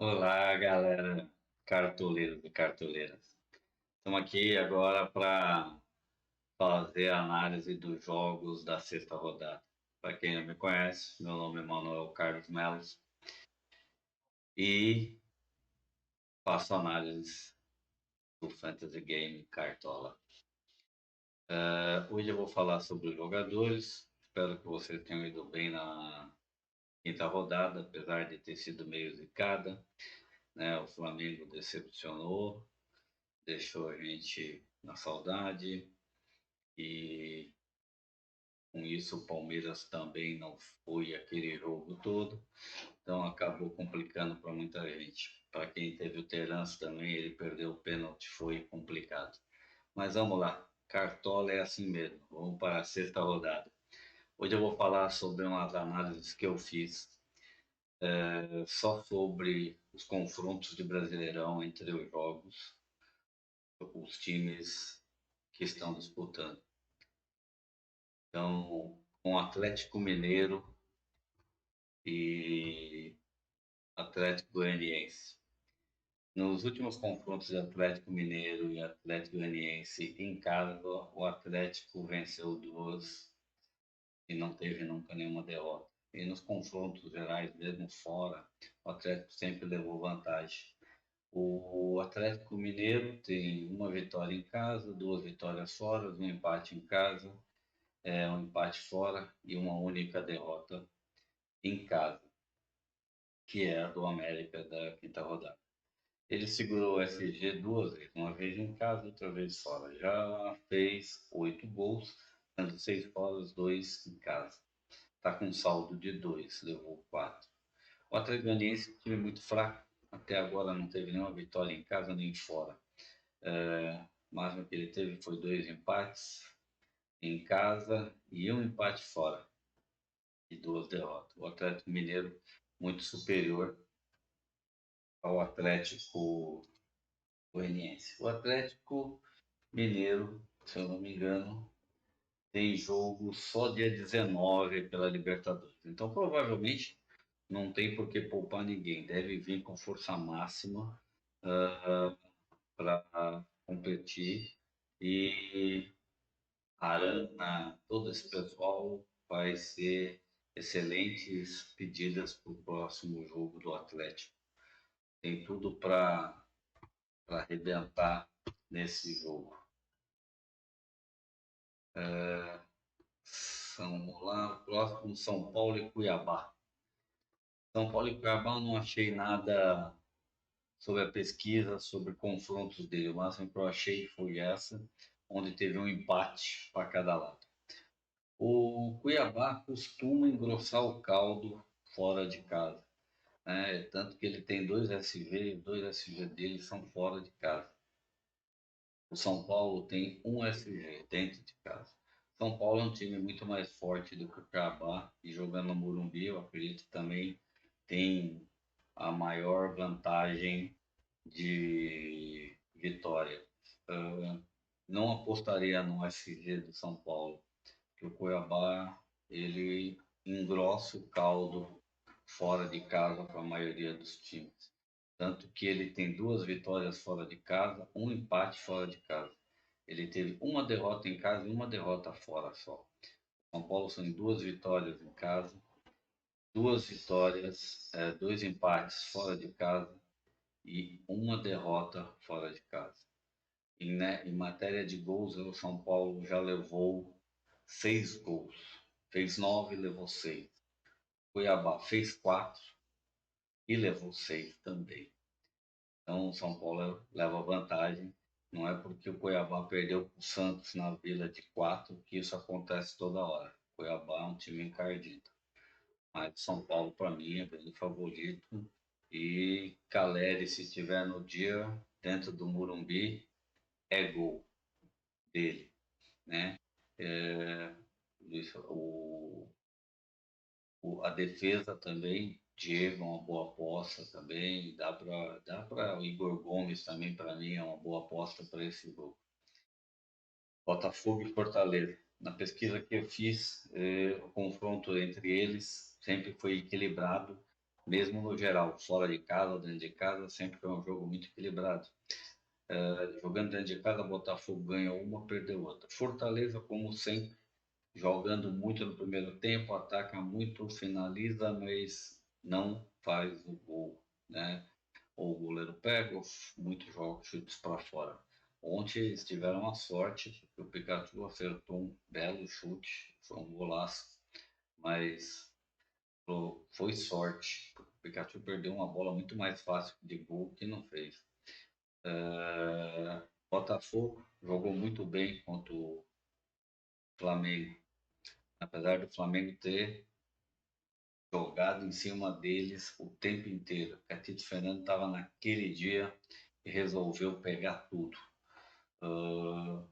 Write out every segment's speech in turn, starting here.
Olá, galera, cartoleiros e cartoleiras. Estamos aqui agora para fazer a análise dos jogos da sexta rodada. Para quem não me conhece, meu nome é Manuel Carlos Melos e faço análise do Fantasy Game Cartola. Hoje eu vou falar sobre os jogadores. Espero que vocês tenham ido bem na quinta rodada, apesar de ter sido meio zicada, né? O Flamengo decepcionou, deixou a gente na saudade. E com isso o Palmeiras também não foi aquele jogo todo, então acabou complicando para muita gente. Para quem teve o Terence também, ele perdeu o pênalti, foi complicado. Mas vamos lá, Cartola é assim mesmo. Vamos para a sexta rodada. Hoje eu vou falar sobre umas análises que eu fiz só sobre os confrontos de Brasileirão entre os jogos, os times que estão disputando. Então, com o Atlético Mineiro e Atlético Goianiense. Nos últimos confrontos de Atlético Mineiro e Atlético Goianiense em casa, o Atlético venceu duas e não teve nunca nenhuma derrota. E nos confrontos gerais, mesmo fora, o Atlético sempre levou vantagem. O Atlético Mineiro tem uma vitória em casa, duas vitórias fora, um empate em casa, um empate fora e uma única derrota em casa, que é a do América da quinta rodada. Ele segurou o SG duas vezes, uma vez em casa, outra vez fora. Já fez 8 gols, sendo 6 fora, 2 em casa. Está com um saldo de 2, levou 4. O Atlético Goianiense é um time muito fraco, até agora não teve nenhuma vitória em casa nem fora. O máximo que ele teve foi 2 empates em casa e um empate fora e duas derrotas. O Atlético Mineiro muito superior ao Atlético Goianiense. O Atlético Mineiro, se eu não me engano, tem jogo só dia 19 pela Libertadores. Então, provavelmente, não tem por que poupar ninguém. Deve vir com força máxima para competir. E Arana, todo esse pessoal vai ser excelentes pedidas para o próximo jogo do Atlético. Tem tudo para arrebentar nesse jogo. Vamos lá, próximo São Paulo e Cuiabá. São Paulo e Cuiabá eu não achei nada sobre a pesquisa, sobre confrontos dele. O máximo que eu achei foi essa, onde teve um empate para cada lado. O Cuiabá costuma engrossar o caldo fora de casa, né? Tanto que ele tem dois SG dele são fora de casa. O São Paulo tem um SG dentro de casa. São Paulo é um time muito mais forte do que o Cuiabá e jogando no Morumbi, eu acredito também tem a maior vantagem de vitória. Uh, não apostaria no SG do São Paulo, que o Cuiabá ele engrossa o caldo fora de casa para a maioria dos times. Tanto que ele tem duas vitórias fora de casa, um empate fora de casa. Ele teve uma derrota em casa e uma derrota fora só. São Paulo são duas vitórias em casa, duas vitórias, dois empates fora de casa e uma derrota fora de casa. Em matéria de gols, o São Paulo já levou 6 gols. Fez 9, levou 6. Cuiabá fez 4 e levou 6 também. Então o São Paulo leva vantagem. Não é porque o Cuiabá perdeu para o Santos na Vila de 4 que isso acontece toda hora. O Cuiabá é um time encardido. Mas o São Paulo, para mim, é grande favorito. E Caleri, se estiver no dia dentro do Morumbi, é gol dele, né? É, a defesa também, Diego é uma boa aposta também, dá para o Igor Gomes também, para mim, é uma boa aposta para esse jogo. Botafogo e Fortaleza. Na pesquisa que eu fiz, o confronto entre eles sempre foi equilibrado, mesmo no geral, fora de casa ou dentro de casa, sempre foi um jogo muito equilibrado. Jogando dentro de casa, Botafogo ganha uma, perdeu outra. Fortaleza, como sempre, jogando muito no primeiro tempo, ataca muito, finaliza, mas não faz o gol, né? Ou o goleiro pega, ou muitos jogos chutes para fora. Ontem eles tiveram a sorte que o Pikachu acertou um belo chute, foi um golaço, mas foi sorte. O Pikachu perdeu uma bola muito mais fácil de gol que não fez. Botafogo jogou muito bem contra o Flamengo, apesar do Flamengo ter jogado em cima deles o tempo inteiro. Catito Fernando estava naquele dia e resolveu pegar tudo.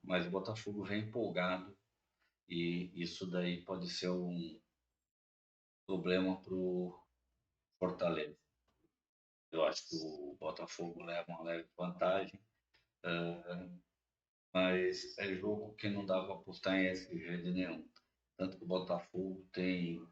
Mas o Botafogo vem empolgado e isso daí pode ser um problema para o Fortaleza. Eu acho que o Botafogo leva uma leve vantagem, mas é jogo que não dá para apostar em SG de nenhum. Tanto que o Botafogo tem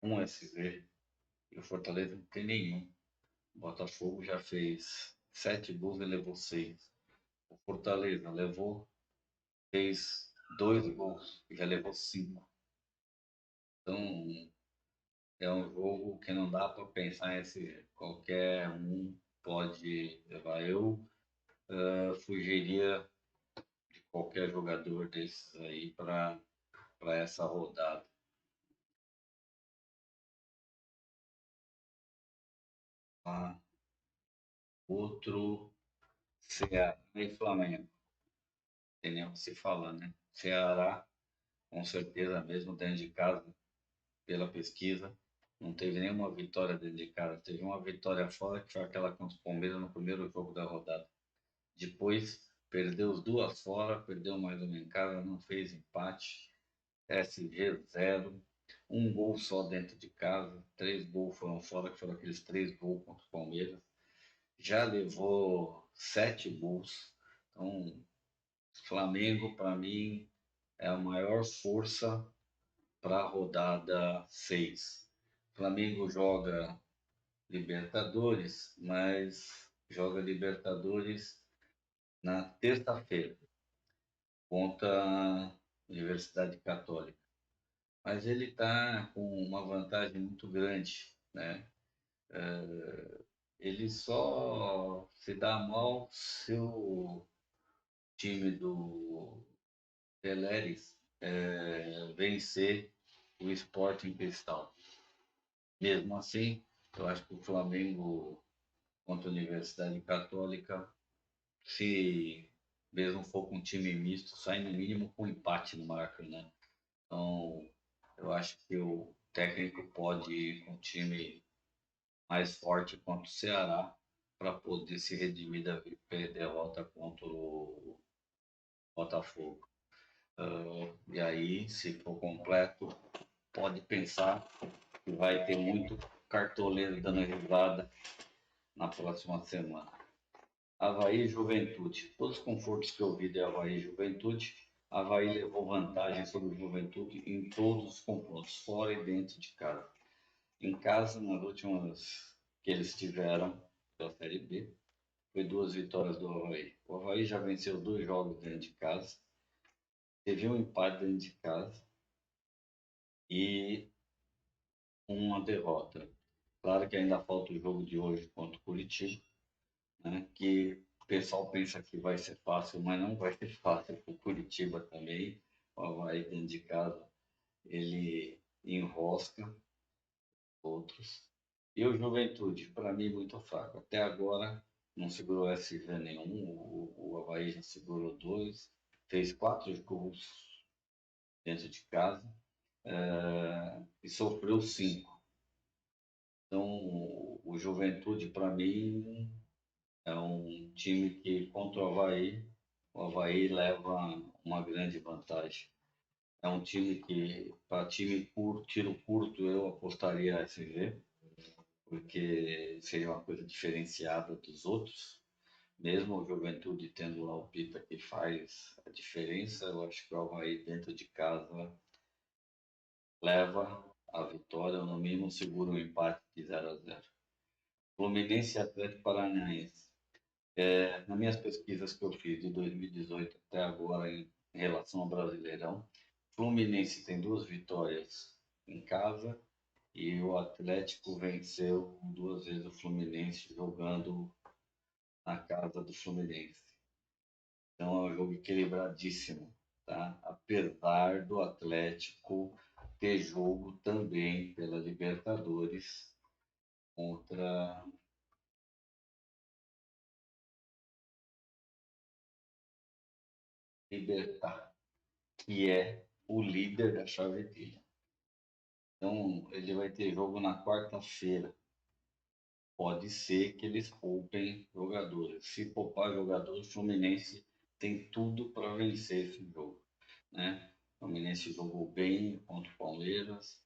um SG e o Fortaleza não tem nenhum. O Botafogo já fez 7 gols e levou 6. O Fortaleza fez 2 gols e já levou 5. Então é um jogo que não dá para pensar em SG. Qualquer um pode levar. Eu fugiria de qualquer jogador desses aí para essa rodada. Ah, outro, Ceará e Flamengo. Tem nem o que se falar, né? Ceará, com certeza, mesmo dentro de casa, pela pesquisa, não teve nenhuma vitória dentro de casa. Teve uma vitória fora, que foi aquela contra o Palmeiras no primeiro jogo da rodada. Depois, perdeu as duas fora, perdeu mais uma em casa, não fez empate. SG 0. Um gol só dentro de casa. 3 gols foram fora, que foram aqueles 3 gols contra o Palmeiras. Já levou 7 gols. Então, Flamengo, para mim, é a maior força para a rodada 6. Flamengo joga Libertadores, mas joga Libertadores na terça-feira contra a Universidade Católica. Mas ele está com uma vantagem muito grande, né? Ele só se dá mal se o time do Peleres vencer o Sporting Cristal. Mesmo assim, eu acho que o Flamengo contra a Universidade Católica, se mesmo for com um time misto, sai no mínimo com empate no Maracanã. Então, eu acho que o técnico pode ir com um time mais forte contra o Ceará para poder se redimir da derrota contra o Botafogo. E aí, se for completo, pode pensar que vai ter muito cartoleiro dando risada na próxima semana. Avaí e Juventude. Todos os confortos que eu vi de Avaí e Juventude, Avaí levou vantagem sobre o Juventude em todos os confrontos, fora e dentro de casa. Em casa, nas últimas que eles tiveram pela Série B, foi 2 vitórias do Avaí. O Avaí já venceu 2 jogos dentro de casa, teve um empate dentro de casa e uma derrota. Claro que ainda falta o jogo de hoje contra o Curitiba, né, que o pessoal pensa que vai ser fácil, mas não vai ser fácil para o Curitiba também. O Avaí dentro de casa, ele enrosca outros. E o Juventude, para mim, muito fraco. Até agora, não segurou SG nenhum. O Avaí já segurou 2, fez 4 gols dentro de casa e sofreu 5. Então, o Juventude, para mim, é um time que, contra o Avaí leva uma grande vantagem. É um time que, para time curto, tiro curto, eu apostaria SG, porque seria uma coisa diferenciada dos outros. Mesmo o Juventude tendo lá o Pita que faz a diferença, eu acho que o Avaí dentro de casa leva. a vitória, ou no mínimo segura um empate de 0-0. Fluminense e Atlético Paranaense. Nas minhas pesquisas que eu fiz de 2018 até agora em relação ao Brasileirão, Fluminense tem 2 vitórias em casa e o Atlético venceu 2 vezes o Fluminense jogando na casa do Fluminense. Então é um jogo equilibradíssimo, tá? Apesar do Atlético ter jogo também pela Libertadores contra Libertad, que é o líder da chave dele. Então ele vai ter jogo na quarta-feira. Pode ser que eles poupem jogadores. Se poupar jogadores, o Fluminense tem tudo para vencer esse jogo, né? O Fluminense jogou bem contra o Palmeiras.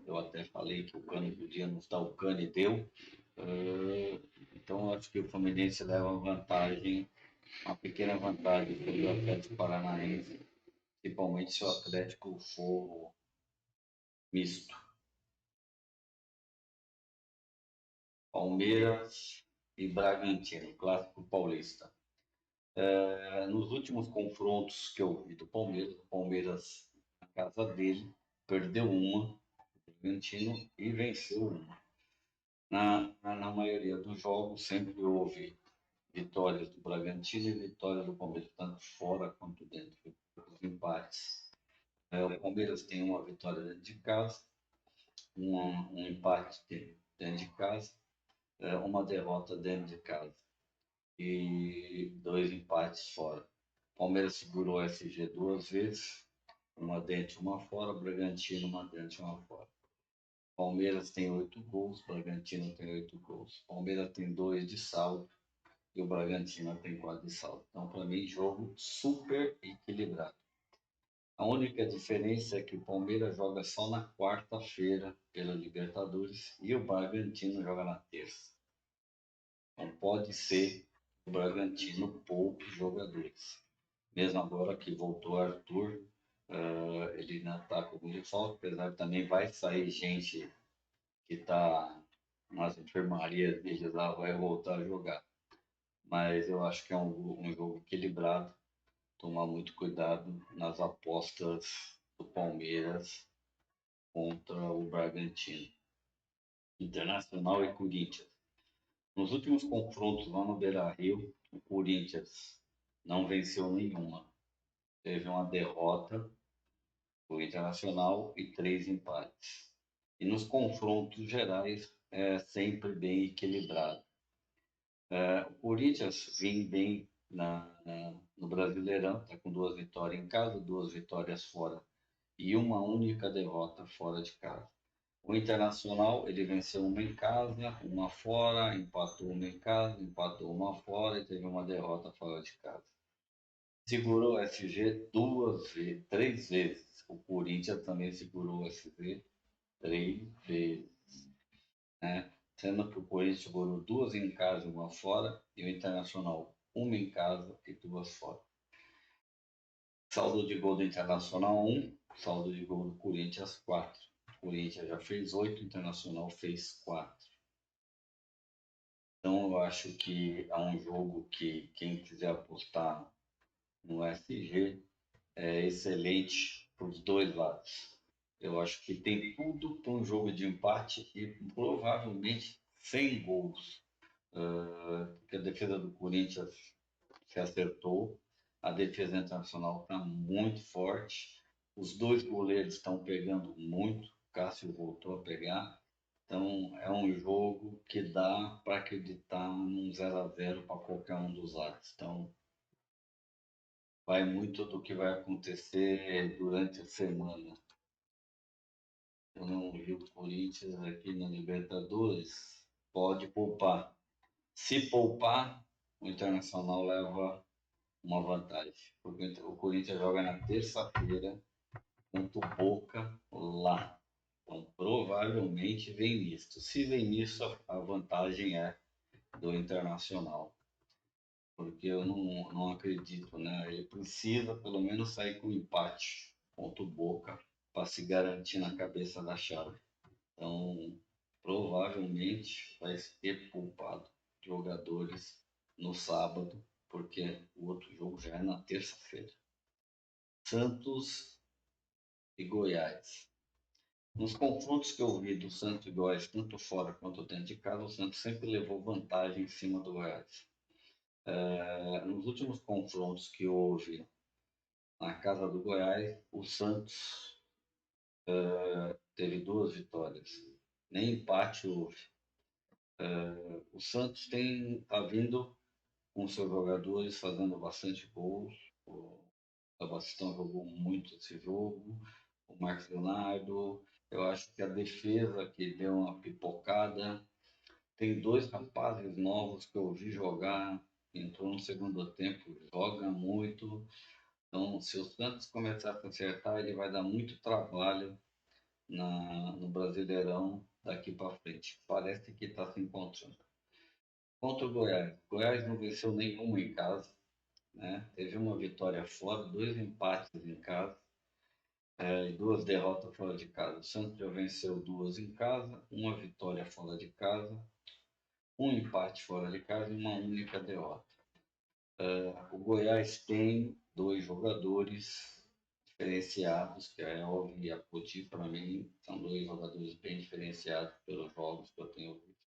Eu até falei que o Cano podia nos dar, o Cano e deu. Então acho que o Fluminense leva vantagem, uma pequena vantagem sobre o Atlético Paranaense, principalmente se o Atlético for misto. Palmeiras e Bragantino, clássico paulista. Nos últimos confrontos que eu vi do Palmeiras, o Palmeiras, na casa dele, perdeu uma, o Bragantino, e venceu uma. Na maioria dos jogos, sempre houve vitórias do Bragantino e vitórias do Palmeiras, tanto fora quanto dentro dos empates. O Palmeiras tem uma vitória dentro de casa, um empate dentro de casa, uma derrota dentro de casa e 2 empates fora. Palmeiras segurou o SG 2 vezes, uma dentro e uma fora, Bragantino uma dentro e uma fora. Palmeiras tem 8 gols, Bragantino tem 8 gols. Palmeiras tem 2 de saldo e o Bragantino tem 4 de saldo. Então, para mim, jogo super equilibrado. A única diferença é que o Palmeiras joga só na quarta-feira pela Libertadores e o Bragantino joga na terça. Então, pode ser que o Bragantino poupe jogadores. Mesmo agora que voltou Arthur, ele ainda está com muito falta, apesar que também vai sair gente que está nas enfermarias deles lá, vai voltar a jogar. Mas eu acho que é um jogo equilibrado, tomar muito cuidado nas apostas do Palmeiras contra o Bragantino. Internacional e Corinthians. Nos últimos confrontos lá no Beira-Rio, o Corinthians não venceu nenhuma. Teve uma derrota do Internacional e 3 empates. E nos confrontos gerais é sempre bem equilibrado. O Corinthians vem bem no Brasileirão, está com 2 vitórias em casa, 2 vitórias fora e uma única derrota fora de casa. O Internacional, ele venceu uma em casa, uma fora, empatou uma em casa, empatou uma fora e teve uma derrota fora de casa. Segurou o SG 3 vezes. O Corinthians também segurou o SG 3 vezes, né? Sendo que o Corinthians segurou 2 em casa e uma fora, e o Internacional uma em casa e 2 fora. Saldo de gol do Internacional 1, saldo de gol do Corinthians 4. O Corinthians já fez 8, o Internacional fez 4. Então eu acho que é um jogo que quem quiser apostar no SG é excelente para os dois lados. Eu acho que tem tudo para um jogo de empate e provavelmente 100 gols. Porque a defesa do Corinthians se acertou, a defesa internacional está muito forte, os 2 goleiros estão pegando muito, o Cássio voltou a pegar. Então é um jogo que dá para acreditar num 0-0 para qualquer um dos lados. Então vai muito do que vai acontecer durante a semana. Eu não vi o Corinthians aqui na Libertadores, pode poupar. Se poupar, o Internacional leva uma vantagem. Porque o Corinthians joga na terça-feira contra o Boca lá. Então provavelmente vem misto. Se vem misto, a vantagem é do Internacional. Porque eu não acredito, né? Ele precisa pelo menos sair com empate contra o Boca para se garantir na cabeça da chave. Então, provavelmente vai ser poupado jogadores no sábado, porque o outro jogo já é na terça-feira. Santos e Goiás. Nos confrontos que eu vi do Santos e Goiás, tanto fora quanto dentro de casa, o Santos sempre levou vantagem em cima do Goiás. Nos últimos confrontos que houve na casa do Goiás, o Santos teve 2 vitórias, nem empate houve. O Santos está vindo com seus jogadores fazendo bastante gols. O Sebastião jogou muito esse jogo, o Marcos Leonardo. Eu acho que a defesa que deu uma pipocada. Tem 2 rapazes novos que eu vi jogar, entrou no segundo tempo, joga muito. Então, se o Santos começar a se acertar, ele vai dar muito trabalho no Brasileirão daqui para frente. Parece que está se encontrando. Contra o Goiás. O Goiás não venceu nenhum em casa, né? Teve uma vitória fora, 2 empates em casa e 2 derrotas fora de casa. O Santos já venceu 2 em casa, uma vitória fora de casa, um empate fora de casa e uma única derrota. O Goiás tem 2 jogadores diferenciados, que é a Elvio e a Poti, para mim, são 2 jogadores bem diferenciados pelos jogos que eu tenho visto.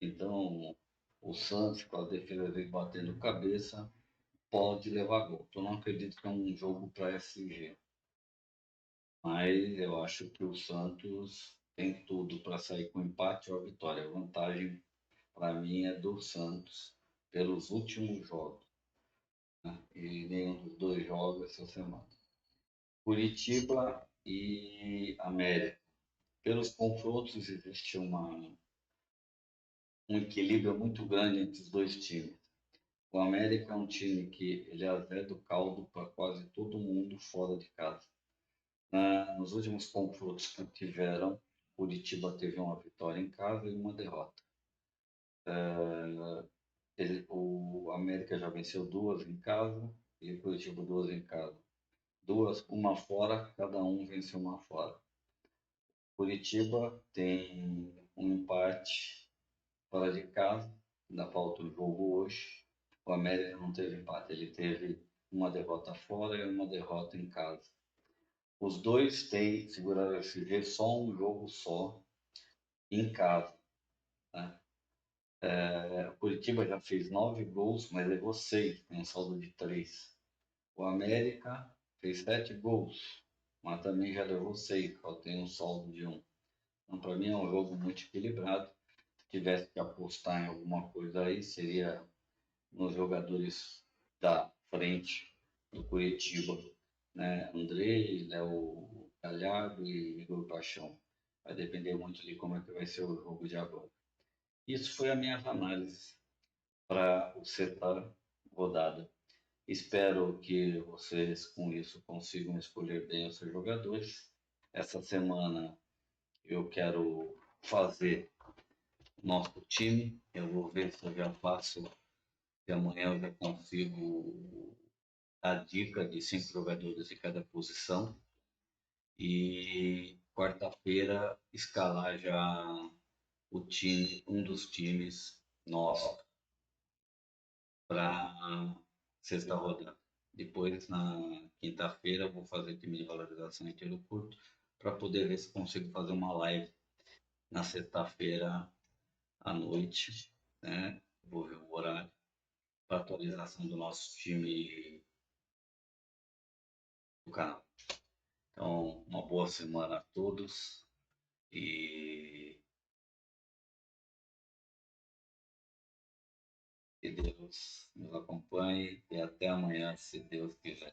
Então, o Santos, com a defesa dele batendo cabeça, pode levar gol. Eu não acredito que é um jogo para SG, mas eu acho que o Santos tem tudo para sair com empate ou a vitória. A vantagem, para mim, é do Santos pelos últimos jogos, né? E nenhum dos 2 jogos essa semana. Curitiba e América. Pelos confrontos existe um equilíbrio muito grande entre os 2 times. O América é um time que ele azeda o caldo para quase todo mundo fora de casa. Nos últimos confrontos que tiveram, Curitiba teve uma vitória em casa e uma derrota. O América já venceu 2 em casa e o Curitiba 2 em casa. 2, uma fora, cada um venceu uma fora. Curitiba tem um empate fora de casa, ainda falta o jogo hoje. O América não teve empate, ele teve uma derrota fora e uma derrota em casa. Os 2 têm segurado o SG só um jogo só em casa, né? O Curitiba já fez 9 gols, mas levou 6, tem um saldo de 3. O América fez 7 gols, mas também já levou 6, só tem um saldo de 1. Então, para mim, é um jogo muito equilibrado. Se tivesse que apostar em alguma coisa aí, seria nos jogadores da frente do Curitiba, né? Andrei, Léo Galhardo e Igor Paixão. Vai depender muito de como é que vai ser o jogo de agora. Isso foi a minha análise para o sexta rodada. Espero que vocês com isso consigam escolher bem os seus jogadores. Essa semana eu quero fazer nosso time. Eu vou ver se eu já faço, se amanhã eu já consigo dar dica de 5 jogadores de cada posição. E quarta-feira escalar já o time, um dos times nosso para sexta rodada. Depois, na quinta-feira, eu vou fazer time de valorização em tiro curto para poder ver se consigo fazer uma live na sexta-feira à noite, né? Vou ver o horário para atualização do nosso time do canal. Então, uma boa semana a todos e que Deus nos acompanhe e até amanhã, se Deus quiser.